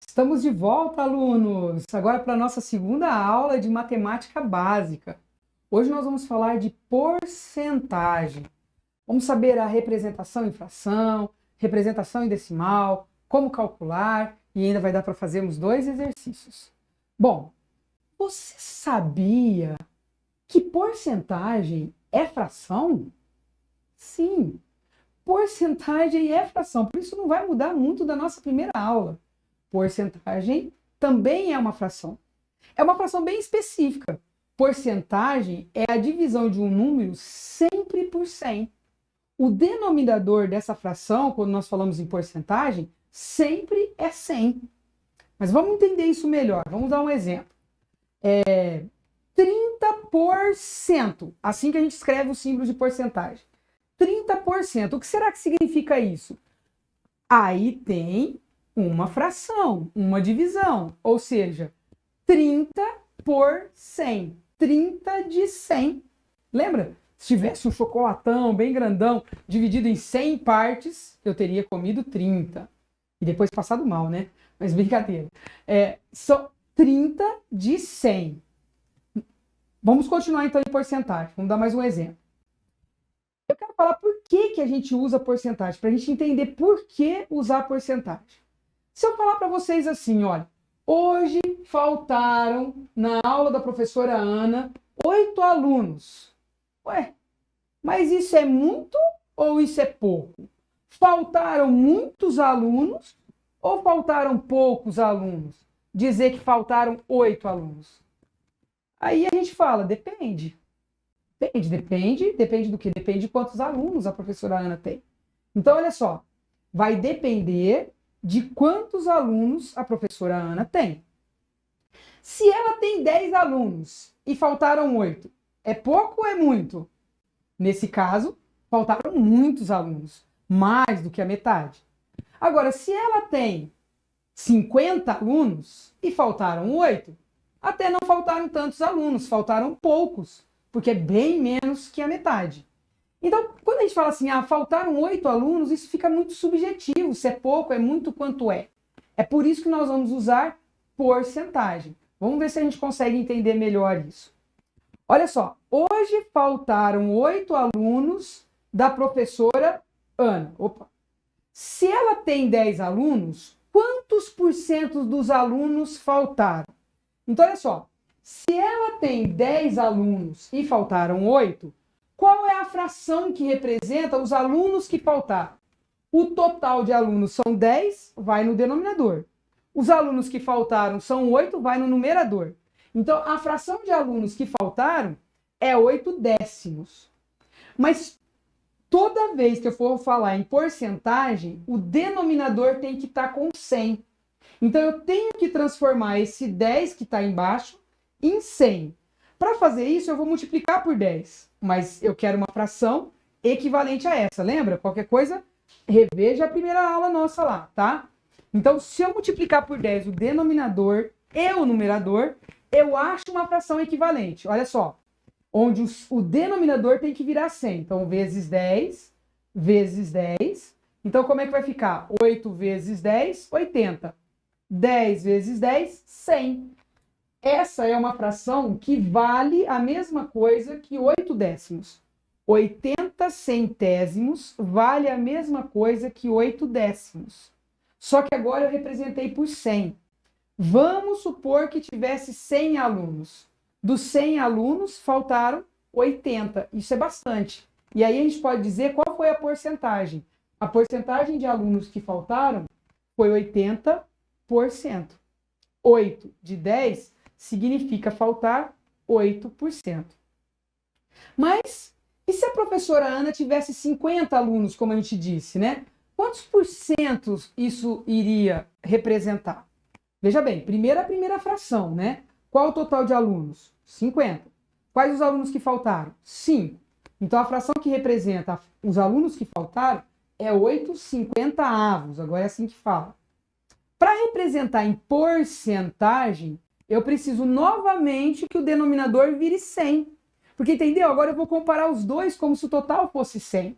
Estamos de volta, alunos! Agora para a nossa segunda aula de matemática básica. Hoje nós vamos falar de porcentagem. Vamos saber a representação em fração, representação em decimal, como calcular e ainda vai dar para fazermos dois exercícios. Bom, você sabia que porcentagem é fração? Sim, porcentagem é fração, por isso não vai mudar muito da nossa primeira aula. Porcentagem também é uma fração. É uma fração bem específica. Porcentagem é a divisão de um número sempre por 100. O denominador dessa fração, quando nós falamos em porcentagem, sempre é 100. Mas vamos entender isso melhor. Vamos dar um exemplo. 30%. Assim que a gente escreve o símbolo de porcentagem. 30%. O que será que significa isso? Aí tem uma fração, uma divisão, ou seja, 30 por 100, 30 de 100. Lembra? Se tivesse um chocolatão bem grandão, dividido em 100 partes, eu teria comido 30. E depois passado mal, né? Mas brincadeira. São 30 de 100. Vamos continuar então em porcentagem. Vamos dar mais um exemplo. Eu quero falar por que a gente usa porcentagem, para a gente entender por que usar porcentagem. Se eu falar para vocês assim, olha, hoje faltaram na aula da professora Ana 8 alunos. Ué, mas isso é muito ou isso é pouco? Faltaram muitos alunos ou faltaram poucos alunos? Dizer que faltaram 8 alunos. Aí a gente fala, depende. Depende do que? Depende de quantos alunos a professora Ana tem. Então, olha só, vai depender de quantos alunos a professora Ana tem. Se ela tem 10 alunos e faltaram 8, é pouco ou é muito? Nesse caso, faltaram muitos alunos, mais do que a metade. Agora, se ela tem 50 alunos e faltaram 8, até não faltaram tantos alunos, faltaram poucos, porque é bem menos que a metade. Então, quando a gente fala assim, faltaram 8 alunos, isso fica muito subjetivo, se é pouco, é muito, quanto é. É por isso que nós vamos usar porcentagem. Vamos ver se a gente consegue entender melhor isso. Olha só, hoje faltaram 8 alunos da professora Ana. Opa. Se ela tem 10 alunos, quantos por cento dos alunos faltaram? Então, olha só, se ela tem 10 alunos e faltaram 8, qual é a fração que representa os alunos que faltaram? O total de alunos são 10, vai no denominador. Os alunos que faltaram são 8, vai no numerador. Então, a fração de alunos que faltaram é 8 décimos. Mas toda vez que eu for falar em porcentagem, o denominador tem que estar com 100. Então, eu tenho que transformar esse 10 que está embaixo em 100. Para fazer isso, eu vou multiplicar por 10. Mas eu quero uma fração equivalente a essa. Lembra? Qualquer coisa, reveja a primeira aula nossa lá, tá? Então, se eu multiplicar por 10 o denominador e o numerador, eu acho uma fração equivalente. Olha só, onde o denominador tem que virar 100. Então, vezes 10, vezes 10. Então, como é que vai ficar? 8 vezes 10, 80. 10 vezes 10, 100. Essa é uma fração que vale a mesma coisa que 8 décimos. 80 centésimos vale a mesma coisa que 8 décimos. Só que agora eu representei por 100. Vamos supor que tivesse 100 alunos. Dos 100 alunos, faltaram 80. Isso é bastante. E aí a gente pode dizer qual foi a porcentagem. A porcentagem de alunos que faltaram foi 80%. 8 de 10 significa faltar 8%. Mas, e se a professora Ana tivesse 50 alunos, como a gente disse, né? Quantos por cento isso iria representar? Veja bem, a primeira fração, né? Qual o total de alunos? 50. Quais os alunos que faltaram? 5. Então, a fração que representa os alunos que faltaram é 8/50. Agora é assim que fala. Para representar em porcentagem, eu preciso novamente que o denominador vire 100. Porque, entendeu? Agora eu vou comparar os dois como se o total fosse 100.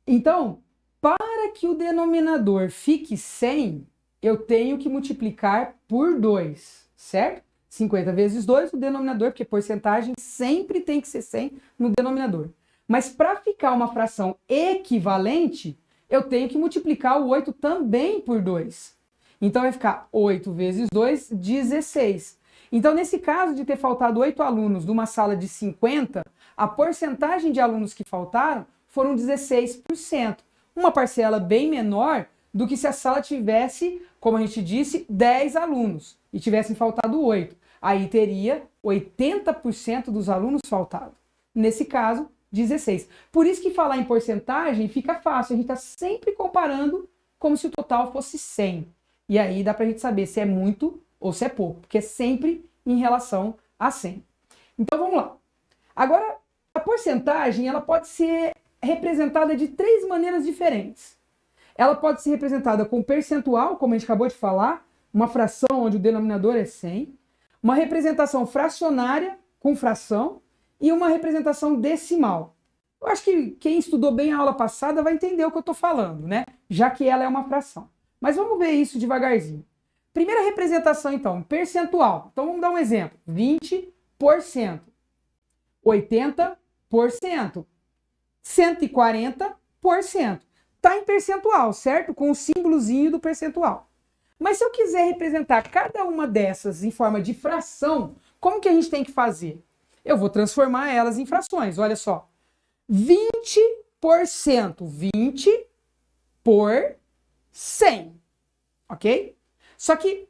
Então, para que o denominador fique 100, eu tenho que multiplicar por 2, certo? 50 vezes 2 no denominador, porque porcentagem sempre tem que ser 100 no denominador. Mas para ficar uma fração equivalente, eu tenho que multiplicar o 8 também por 2. Então vai ficar 8 vezes 2, 16. Então, nesse caso de ter faltado 8 alunos de uma sala de 50, a porcentagem de alunos que faltaram foram 16%. Uma parcela bem menor do que se a sala tivesse, como a gente disse, 10 alunos e tivessem faltado 8. Aí teria 80% dos alunos faltado. Nesse caso, 16. Por isso que falar em porcentagem fica fácil. A gente está sempre comparando como se o total fosse 100. E aí dá para a gente saber se é muito ou se é pouco, porque é sempre em relação a 100. Então vamos lá. Agora, a porcentagem ela pode ser representada de 3 maneiras diferentes. Ela pode ser representada com percentual, como a gente acabou de falar, uma fração onde o denominador é 100, uma representação fracionária com fração e uma representação decimal. Eu acho que quem estudou bem a aula passada vai entender o que eu estou falando, né? Já que ela é uma fração. Mas vamos ver isso devagarzinho. Primeira representação, então, percentual. Então vamos dar um exemplo. 20%, 80%, 140%. Está em percentual, certo? Com o símbolozinho do percentual. Mas se eu quiser representar cada uma dessas em forma de fração, como que a gente tem que fazer? Eu vou transformar elas em frações, olha só. 20%, 20 por 100, ok? Só que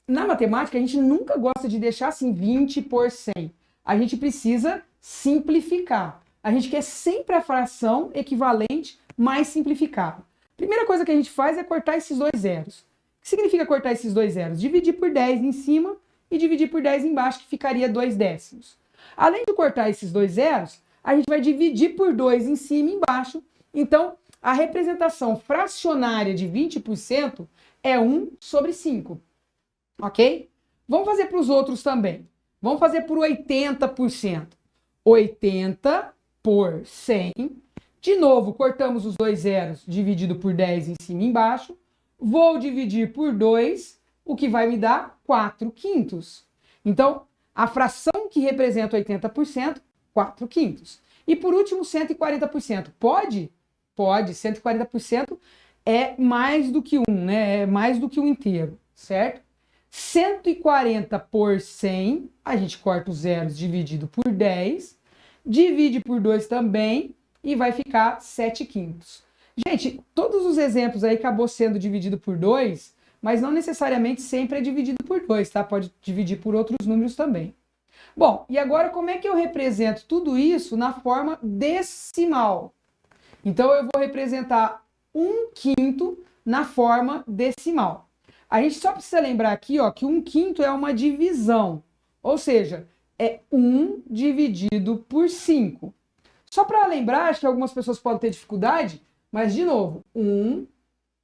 na matemática a gente nunca gosta de deixar assim 20 por 100. A gente precisa simplificar. A gente quer sempre a fração equivalente mais simplificada. Primeira coisa que a gente faz é cortar esses 2 zeros. O que significa cortar esses 2 zeros? Dividir por 10 em cima e dividir por 10 embaixo, que ficaria 2 décimos. Além de cortar esses 2 zeros, a gente vai dividir por 2 em cima e embaixo. Então, a representação fracionária de 20% é 1 sobre 5. Ok? Vamos fazer para os outros também. Vamos fazer por 80%. 80 por 100. De novo, cortamos os 2 zeros, dividido por 10 em cima e embaixo. Vou dividir por 2, o que vai me dar 4/5. Então, a fração que representa 80%, 4/5. E por último, 140%. Pode? Pode. 140% é mais do que 1, né? É mais do que 1 inteiro, certo? 140 por 100, a gente corta os zeros dividido por 10, divide por 2 também e vai ficar 7/5. Gente, todos os exemplos aí acabou sendo dividido por 2, mas não necessariamente sempre é dividido por 2, tá? Pode dividir por outros números também. Bom, e agora como é que eu represento tudo isso na forma decimal? Então eu vou representar 1/5 na forma decimal. A gente só precisa lembrar aqui, ó, que 1/5 é uma divisão, ou seja, é 1 dividido por 5. Só para lembrar, acho que algumas pessoas podem ter dificuldade, mas de novo, 1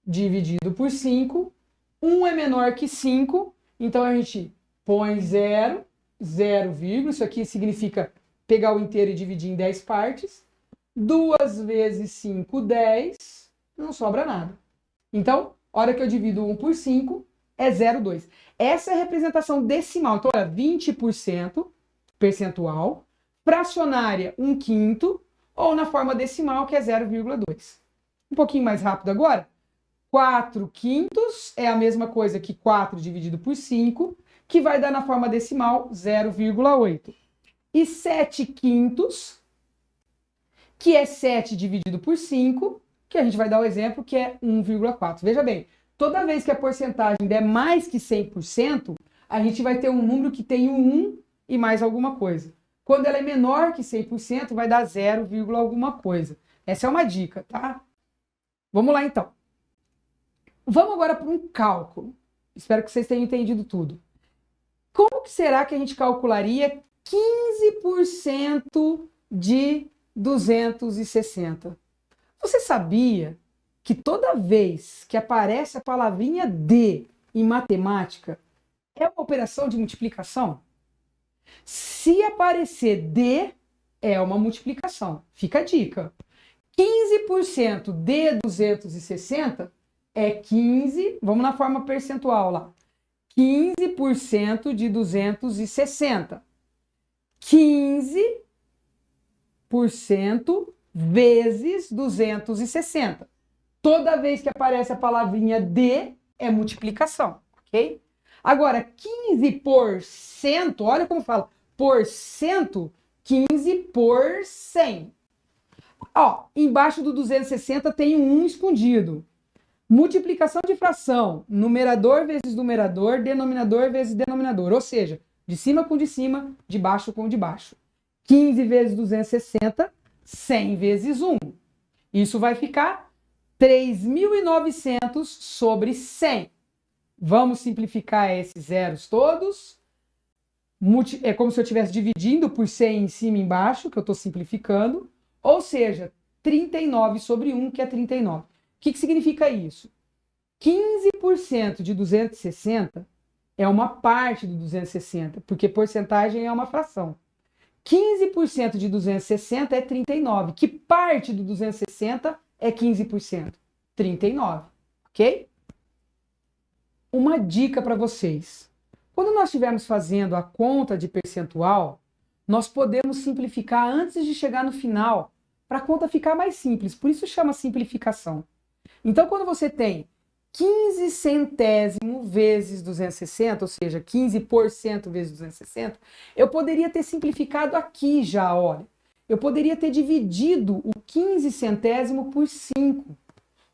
dividido por 5, 1 é menor que 5, então a gente põe 0, 0, isso aqui significa pegar o inteiro e dividir em 10 partes. 2 vezes 5, 10, não sobra nada. Então, a hora que eu divido 1 por 5, é 0,2. Essa é a representação decimal. Então, é 20% percentual, fracionária 1/5, ou na forma decimal, que é 0,2. Um pouquinho mais rápido agora. 4/5 é a mesma coisa que 4 dividido por 5, que vai dar na forma decimal 0,8. E 7/5, que é 7 dividido por 5, que a gente vai dar o exemplo, que é 1,4. Veja bem, toda vez que a porcentagem der mais que 100%, a gente vai ter um número que tem um 1 e mais alguma coisa. Quando ela é menor que 100%, vai dar 0, alguma coisa. Essa é uma dica, tá? Vamos lá, então. Vamos agora para um cálculo. Espero que vocês tenham entendido tudo. Como que será que a gente calcularia 15% de 260? Você sabia que toda vez que aparece a palavrinha de em matemática, é uma operação de multiplicação? Se aparecer de, é uma multiplicação. Fica a dica. 15% de 260 é 15, vamos na forma percentual lá. 15% de 260. 15% vezes 260. Toda vez que aparece a palavrinha de, é multiplicação, ok? Agora, 15%, olha como fala, porcento, 15 por 100. Ó, embaixo do 260 tem um 1 escondido. Multiplicação de fração, numerador vezes numerador, denominador vezes denominador, ou seja, de cima com de cima, de baixo com de baixo. 15 vezes 260, 100 vezes 1. Isso vai ficar 3.900 sobre 100. Vamos simplificar esses zeros todos. É como se eu estivesse dividindo por 100 em cima e embaixo, que eu estou simplificando. Ou seja, 39 sobre 1, que é 39. O que significa isso? 15% de 260 é uma parte do 260, porque porcentagem é uma fração. 15% de 260 é 39. Que parte do 260 é 15%? 39, ok? Uma dica para vocês. Quando nós estivermos fazendo a conta de percentual, nós podemos simplificar antes de chegar no final, para a conta ficar mais simples. Por isso chama simplificação. Então, quando você tem 15 centésimo vezes 260, ou seja, 15% vezes 260, eu poderia ter simplificado aqui já, olha. Eu poderia ter dividido o 15 centésimo por 5.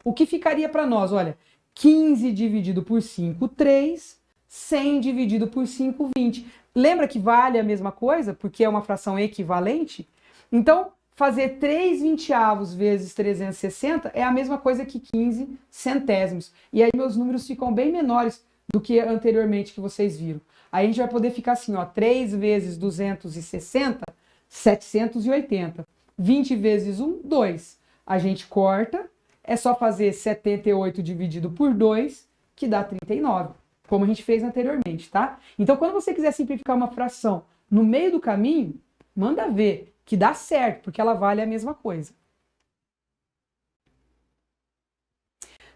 O que ficaria para nós? Olha, 15 dividido por 5, 3. 100 dividido por 5, 20. Lembra que vale a mesma coisa? Porque é uma fração equivalente? Então, fazer 3 vinteavos vezes 360 é a mesma coisa que 15 centésimos. E aí meus números ficam bem menores do que anteriormente que vocês viram. Aí a gente vai poder ficar assim, ó, 3 vezes 260, 780. 20 vezes 1, 2. A gente corta, é só fazer 78 dividido por 2, que dá 39. Como a gente fez anteriormente, tá? Então, quando você quiser simplificar uma fração no meio do caminho, manda ver que dá certo, porque ela vale a mesma coisa.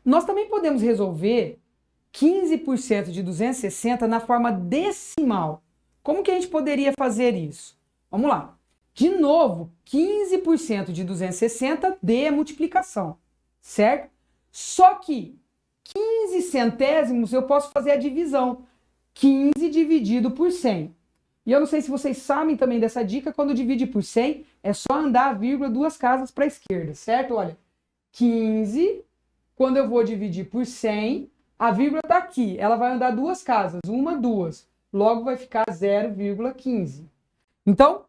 Nós também podemos resolver 15% de 260 na forma decimal. Como que a gente poderia fazer isso? Vamos lá. De novo, 15% de 260 de multiplicação, certo? Só que 15 centésimos eu posso fazer a divisão. 15 dividido por 100. E eu não sei se vocês sabem também dessa dica, quando divide por 100, é só andar a vírgula 2 casas para a esquerda, certo? Olha, 15, quando eu vou dividir por 100, a vírgula está aqui, ela vai andar 2 casas, 1, 2. Logo vai ficar 0,15. Então,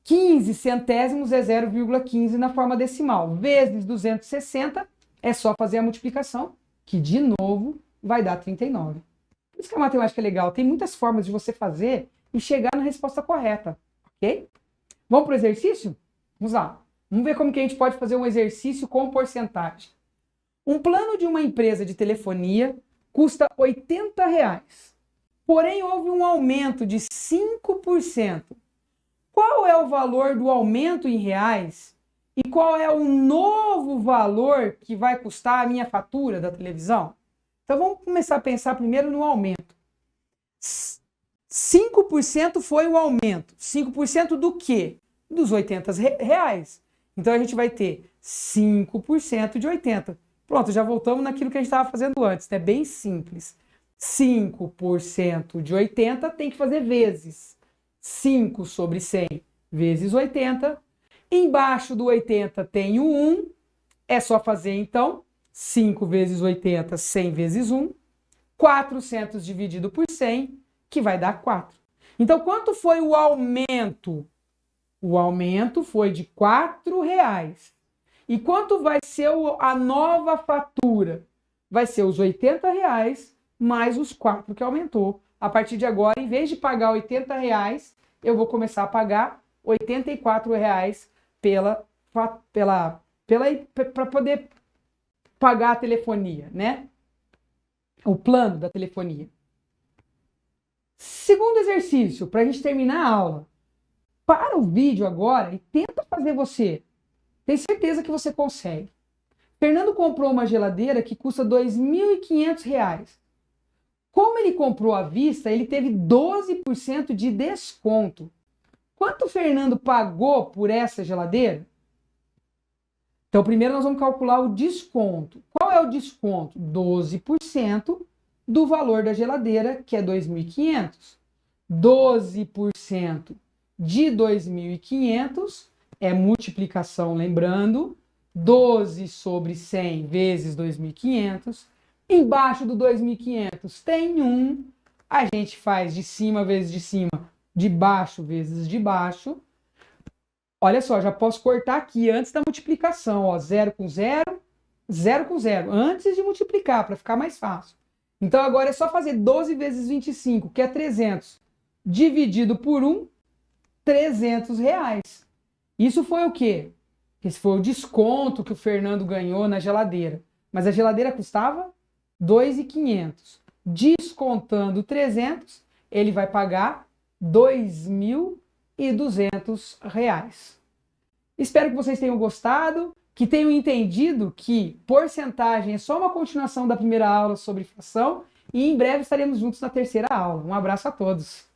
15 centésimos é 0,15 na forma decimal. Vezes 260 é só fazer a multiplicação, que de novo vai dar 39. Por isso que a matemática é legal. Tem muitas formas de você fazer e chegar na resposta correta, ok? Vamos para o exercício? Vamos lá. Vamos ver como que a gente pode fazer um exercício com porcentagem. Um plano de uma empresa de telefonia custa R$80. Porém, houve um aumento de 5%. Qual é o valor do aumento em reais? E qual é o novo valor que vai custar a minha fatura da televisão? Então vamos começar a pensar primeiro no aumento. 5% foi o aumento. 5% do quê? Dos R$80. Então a gente vai ter 5% de 80. Pronto, já voltamos naquilo que a gente estava fazendo antes. É bem simples. 5% de 80 tem que fazer vezes. 5 sobre 100 vezes 80. Embaixo do 80 tem o 1, é só fazer então 5 vezes 80, 100 vezes 1, 400 dividido por 100, que vai dar 4. Então, quanto foi o aumento? O aumento foi de R$4. E quanto vai ser a nova fatura? Vai ser os R$80 mais os 4 que aumentou. A partir de agora, em vez de pagar R$80, eu vou começar a pagar R$84 para poder pagar a telefonia, né? O plano da telefonia. Segundo exercício, para a gente terminar a aula. Para o vídeo agora e tenta fazer você. Tenho certeza que você consegue. Fernando comprou uma geladeira que custa R$ 2.500. Como ele comprou à vista, ele teve 12% de desconto. Quanto o Fernando pagou por essa geladeira? Então, primeiro nós vamos calcular o desconto. Qual é o desconto? 12% do valor da geladeira, que é 2.500. 12% de 2.500 é multiplicação, lembrando, 12 sobre 100 vezes 2.500. Embaixo do 2.500 tem 1. A gente faz de cima vezes de cima, de baixo vezes de baixo. Olha só, já posso cortar aqui antes da multiplicação. Ó, 0 com 0, 0 com 0. Antes de multiplicar, para ficar mais fácil. Então agora é só fazer 12 vezes 25, que é 300. Dividido por 1, R$300. Isso foi o quê? Esse foi o desconto que o Fernando ganhou na geladeira. Mas a geladeira custava 2.500. Descontando 300, ele vai pagar R$2.200. Espero que vocês tenham gostado, que tenham entendido que porcentagem é só uma continuação da primeira aula sobre fração e em breve estaremos juntos na terceira aula. Um abraço a todos.